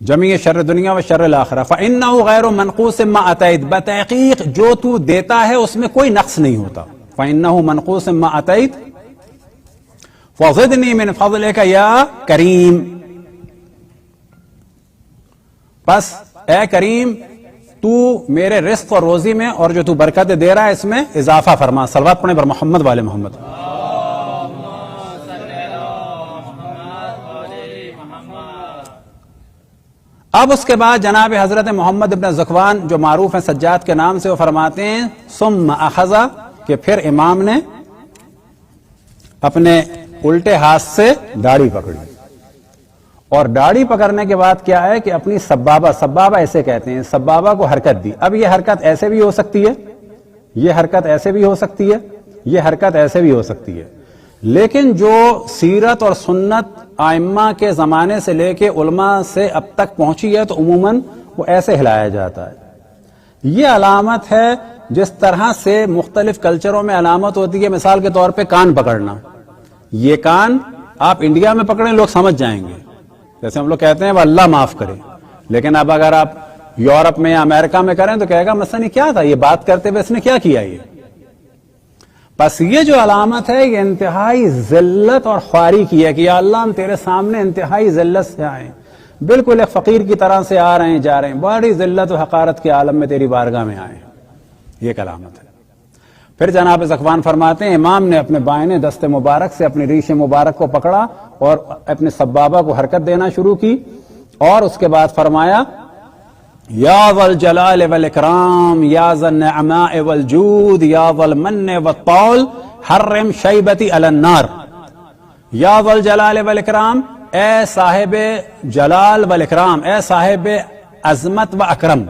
جمیع شر دنیا و شر الاخرہ. فإنہ غیر منقوص ما اتیت، بتحقیق جو تو دیتا ہے اس میں کوئی نقص نہیں ہوتا. فإنہ منقوص ما اتیت فزدنی من فضلک یا کریم، بس اے کریم تو میرے رزق اور روزی میں اور جو تو برکت دے رہا ہے اس میں اضافہ فرما. صلوات پڑھیں بر محمد والے محمد. اب اس کے بعد جناب حضرت محمد ابن ذکوان جو معروف ہیں سجاد کے نام سے، وہ فرماتے ہیں ثم اخذ، کہ پھر امام نے اپنے الٹے ہاتھ سے داڑھی پکڑی، اور داڑھی پکڑنے کے بعد کیا ہے کہ اپنی سبابہ ایسے کہتے ہیں، سبابہ کو حرکت دی. اب یہ حرکت ایسے بھی ہو سکتی ہے، یہ حرکت ایسے بھی ہو سکتی ہے، یہ حرکت ایسے بھی ہو سکتی ہے، لیکن جو سیرت اور سنت ائمہ کے زمانے سے لے کے علماء سے اب تک پہنچی ہے تو عموماً وہ ایسے ہلایا جاتا ہے. یہ علامت ہے جس طرح سے مختلف کلچروں میں علامت ہوتی ہے. مثال کے طور پہ کان پکڑنا، یہ کان آپ انڈیا میں پکڑیں لوگ سمجھ جائیں گے، جیسے ہم لوگ کہتے ہیں وہ اللہ معاف کرے، لیکن اب اگر آپ یورپ میں یا امریکہ میں کریں تو کہے گا مثلا کیا تھا یہ بات کرتے ہوئے اس نے کیا کیا. یہ بس یہ جو علامت ہے یہ انتہائی ذلت اور خواری کی ہے کہ یا اللہ ہم تیرے سامنے انتہائی ذلت سے آئے، بالکل ایک فقیر کی طرح سے آ رہے ہیں جا رہے ہیں، بڑی ذلت و حقارت کے عالم میں تیری بارگاہ میں آئے ہیں. یہ ایک علامت ہے. پھر جناب ذکوان فرماتے ہیں امام نے اپنے بائیں دست مبارک سے اپنی ریش مبارک کو پکڑا اور اپنے سبابہ کو حرکت دینا شروع کی، اور اس کے بعد فرمایا یا ذا الجلال والاکرام یا ذا النعماء والجود یا ذا المن والطول حرم شیبتی علی النار. یا ذا الجلال والاکرام، اے صاحب جلال والاکرام، اے صاحب عظمت و اکرم.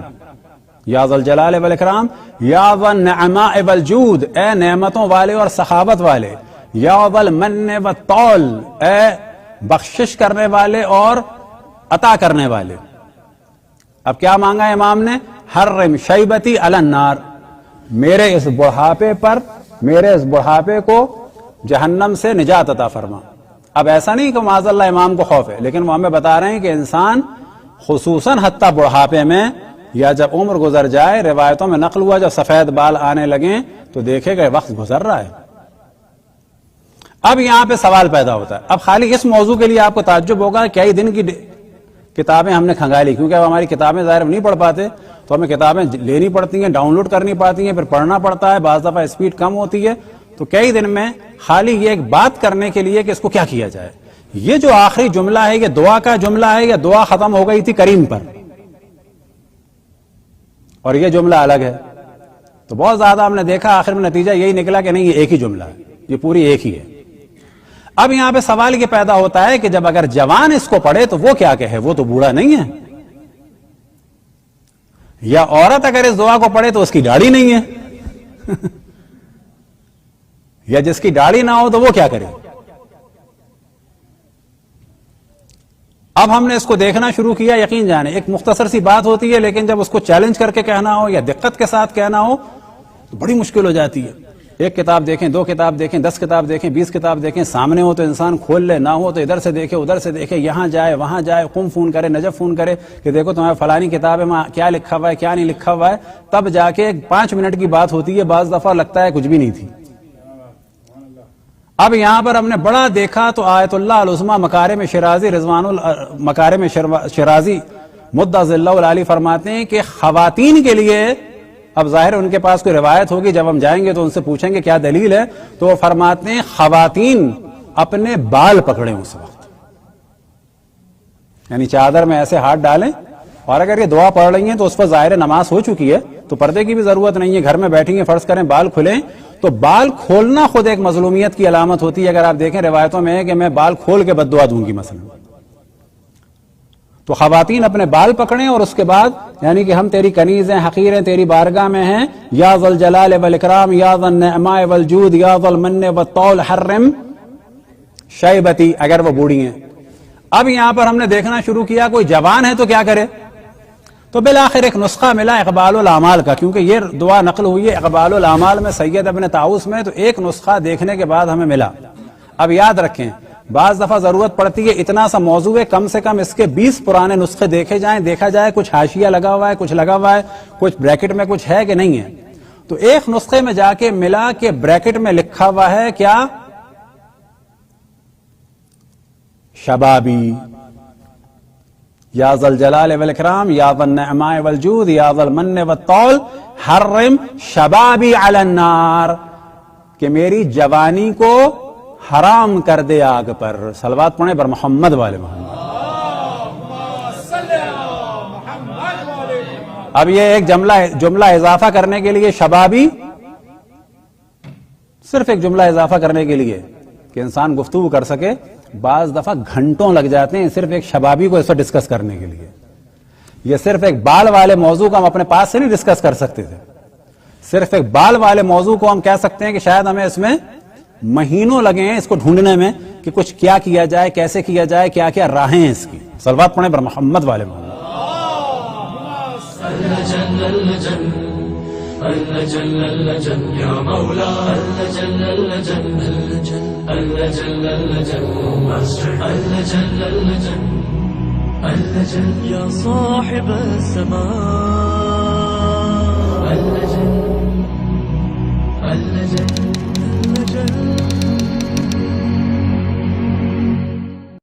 یا ذا الجلال والاکرام یا ذا النعماء والجود، اے نعمتوں والے اور سخاوت والے. یا ذا المن والطول، اے بخشش کرنے والے اور عطا کرنے والے. اب کیا مانگا امام نے؟ حرم شیبتی علی النار، میرے اس بڑھاپے کو جہنم سے نجات عطا فرما. اب ایسا نہیں کہ معاذ اللہ امام کو خوف ہے، لیکن وہ ہمیں بتا رہے ہیں کہ انسان خصوصاً حتیٰ بڑھاپے میں یا جب عمر گزر جائے، روایتوں میں نقل ہوا جب سفید بال آنے لگیں تو دیکھے گا وقت گزر رہا ہے. اب یہاں پہ سوال پیدا ہوتا ہے. اب خالی اس موضوع کے لیے آپ کو تعجب ہوگا کئی دن کی کتابیں ہم نے کھنگالی، کیونکہ اب ہماری کتابیں ظاہر نہیں پڑھ پاتے تو ہمیں کتابیں لینی پڑتی ہیں، ڈاؤن لوڈ کرنی پڑتی ہیں، پھر پڑھنا پڑتا ہے، بعض دفعہ اسپیڈ کم ہوتی ہے. تو کئی دن میں خالی یہ ایک بات کرنے کے لیے کہ اس کو کیا کیا جائے. یہ جو آخری جملہ ہے یہ دعا کا جملہ ہے، یہ دعا ختم ہو گئی تھی کریم پر اور یہ جملہ الگ ہے. تو بہت زیادہ ہم نے دیکھا آخر میں نتیجہ یہی نکلا کہ نہیں یہ ایک ہی جملہ ہے، یہ پوری ایک ہی ہے. اب یہاں پہ سوال یہ پیدا ہوتا ہے کہ جب اگر جوان اس کو پڑھے تو وہ کیا کہے، وہ تو بوڑھا نہیں ہے. یا عورت اگر اس دعا کو پڑھے تو اس کی داڑھی نہیں ہے یا جس کی داڑھی نہ ہو تو وہ کیا کرے. اب ہم نے اس کو دیکھنا شروع کیا. یقین جانے ایک مختصر سی بات ہوتی ہے، لیکن جب اس کو چیلنج کر کے کہنا ہو یا دقت کے ساتھ کہنا ہو تو بڑی مشکل ہو جاتی ہے. ایک کتاب دیکھیں، 2 کتاب دیکھیں، 10 کتاب دیکھیں، 20 کتاب دیکھیں، سامنے ہو تو انسان کھول لے، نہ ہو تو ادھر سے دیکھے ادھر سے دیکھے، یہاں جائے وہاں جائے، قم فون کرے، نجف فون کرے کہ دیکھو تمہیں فلانی کتاب میں کیا لکھا ہوا ہے کیا نہیں لکھا ہوا ہے، تب جا کے 5 منٹ کی بات ہوتی ہے، بعض دفعہ لگتا ہے کچھ بھی نہیں تھی. اب یہاں پر ہم نے بڑا دیکھا تو آیت اللہ العظمیٰ مکارم شرازی مکارم شرازی مدعا ذلہ العالی فرماتے ہیں کہ خواتین کے لیے، اب ظاہر ان کے پاس کوئی روایت ہوگی، جب ہم جائیں گے تو ان سے پوچھیں گے کیا دلیل ہے، تو وہ فرماتے ہیں خواتین اپنے بال پکڑیں اس وقت، یعنی چادر میں ایسے ہاتھ ڈالیں، اور اگر یہ دعا پڑھ رہی ہیں تو اس پر ظاہر نماز ہو چکی ہے تو پردے کی بھی ضرورت نہیں ہے، گھر میں بیٹھیں گے، فرض کریں بال کھلیں تو بال کھولنا خود ایک مظلومیت کی علامت ہوتی ہے. اگر آپ دیکھیں روایتوں میں ہے کہ میں بال کھول کے بد دعا دوں گی مثلا، تو خواتین اپنے بال پکڑیں اور اس کے بعد یعنی کہ ہم تیری کنیز ہیں، حقیر ہیں، تیری بارگاہ میں ہیں، یا ذا الجلال والاکرام یا ذا النعماء والجود یا ذا المن والطول حرم شیبتی، اگر وہ بوڑھی ہیں. اب یہاں پر ہم نے دیکھنا شروع کیا کوئی جوان ہے تو کیا کرے، تو بالآخر ایک نسخہ ملا اقبال الاعمال کا، کیونکہ یہ دعا نقل ہوئی ہے اقبال الاعمال میں سید ابن طاؤس میں، تو ایک نسخہ دیکھنے کے بعد ہمیں ملا. اب یاد رکھیں بعض دفعہ ضرورت پڑتی ہے اتنا سا موضوع ہے کم سے کم اس کے 20 پرانے نسخے دیکھے جائیں, دیکھا جائے کچھ حاشیہ لگا ہوا ہے, کچھ لگا ہوا ہے, کچھ بریکٹ میں کچھ ہے کہ نہیں ہے. تو ایک نسخے میں جا کے ملا کہ بریکٹ میں لکھا ہوا ہے کیا, شبابی, یا ذا الجلال والاکرام یا ذا النعماء والجود یا ذا المن والطول حرم شبابی علی النار, کہ میری جوانی کو حرام کر دے آگ پر. صلوات پڑھیں پر محمد والے محمد. اب یہ ایک جملہ اضافہ کرنے کے لیے شبابی, صرف ایک جملہ اضافہ کرنے کے لیے کہ انسان گفتگو کر سکے, بعض دفعہ گھنٹوں لگ جاتے ہیں صرف ایک شبابی کو اس پر ڈسکس کرنے کے لیے. یہ صرف ایک بال والے موضوع کو ہم اپنے پاس سے نہیں ڈسکس کر سکتے تھے, صرف ایک بال والے موضوع کو ہم کہہ سکتے ہیں کہ شاید ہمیں اس میں مہینوں لگے ہیں اس کو ڈھونڈنے میں کہ کچھ کیا کیا جائے, کیسے کیا جائے, کیا کیا راہیں ہیں اس کی. صلوات پڑھیں پر محمد والے محمد. يا صاحب السماء